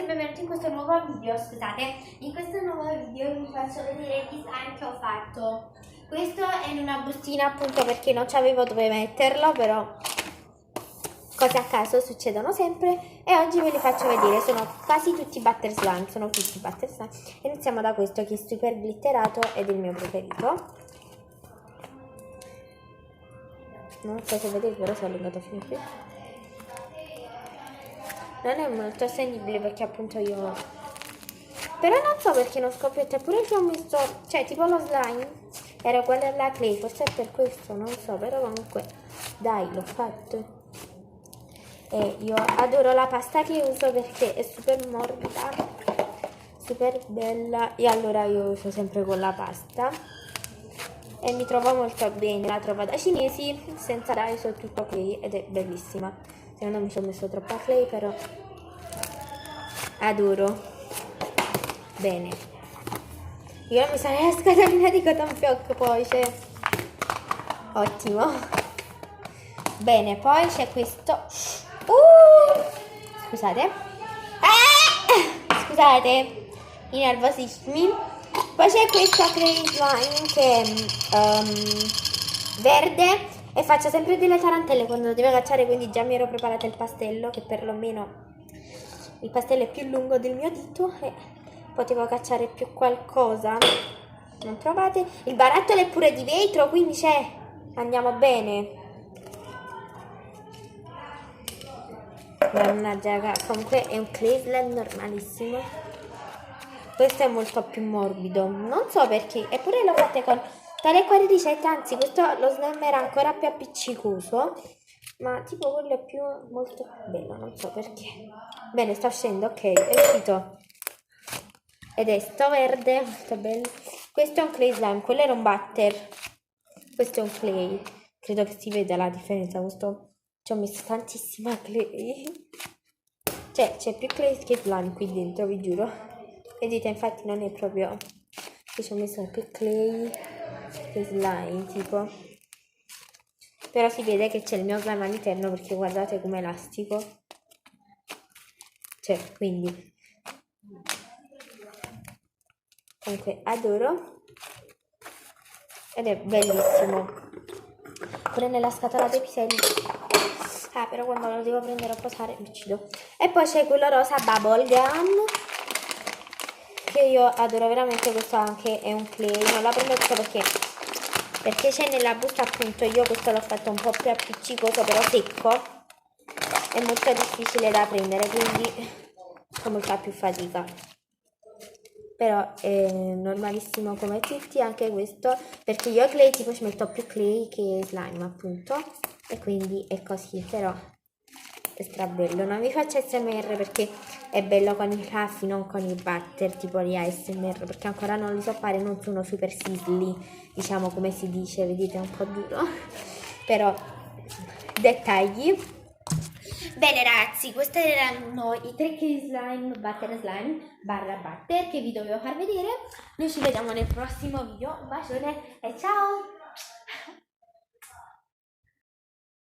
benvenuti in questo nuovo video. Scusate, in questo nuovo video vi faccio vedere il slime che ho fatto. Questo è in una bustina appunto perché non sapevo dove metterlo, però cose a caso succedono sempre e oggi ve li faccio vedere. Sono quasi tutti butter slime, Iniziamo da questo che è super glitterato ed è il mio preferito. Non so se vedete, però si è allungato fino a qui. Non è molto estendibile perché appunto io... Però non so perché non scoppia, eppure che ho messo... Cioè tipo lo slime era uguale alla clay, forse è per questo, non so. Però comunque, dai, l'ho fatto. E io adoro la pasta che uso perché è super morbida, super bella. E allora io uso sempre con la pasta e mi trovo molto bene. La trovo da cinesi, senza riso, tutto clay ed è bellissima. Secondo me mi ci ho messo troppa clay, però adoro. Bene, io mi sarei la scatolina di cotton fioc, poi c'è ottimo. Bene, poi c'è questo scusate scusate i nervosismi. Poi c'è questo clay slime che è verde e faccio sempre delle tarantelle quando devo cacciare, quindi già mi ero preparata il pastello, che perlomeno il pastello è più lungo del mio dito e potevo cacciare più qualcosa. Non trovate? Il barattolo è pure di vetro, quindi andiamo bene. Mannaggia, comunque è un clay slime normalissimo. Questo è molto più morbido, non so perché, eppure l'ho fatte con tale e quale ricette, anzi questo lo slime era ancora più appiccicoso, ma tipo quello è più molto bello, non so perché. Bene, sta uscendo, ok, è uscito. Ed è sto verde, molto bello. Questo è un clay slime, quello era un butter. Questo è un clay. Credo che si veda la differenza, questo ci ho messo tantissima clay. Cioè, c'è più clay che slime qui dentro, vi giuro. Vedete, infatti non è proprio che ci ho messo più clay che slime, tipo. Però si vede che c'è il mio slime all'interno perché guardate com'è elastico. Cioè, quindi... Comunque, adoro. Ed è bellissimo. Pure nella scatola dei piselli. Ah, però quando lo devo prendere a posare mi uccido. E poi c'è quello rosa bubble gum, che io adoro veramente. Questo anche è un clay. Non la prendo tutto perché c'è nella busta, appunto. Io questo l'ho fatto un po' più appiccicoso, però secco. È molto difficile da prendere, quindi fa molta più fatica. Però è normalissimo come tutti anche questo, perché io clay tipo ci metto più clay che slime appunto, e quindi è così. Però è strabello. Non vi faccio ASMR perché è bello con i raffi, non con i butter tipo gli ASMR, perché ancora non li so fare, non sono super sizzly, diciamo, come si dice, vedete, è un po' duro però dettagli. Bene ragazzi, questi erano i 3 clay slime, butter slime barra butter che vi dovevo far vedere. Noi ci vediamo nel prossimo video. Un bacione e ciao!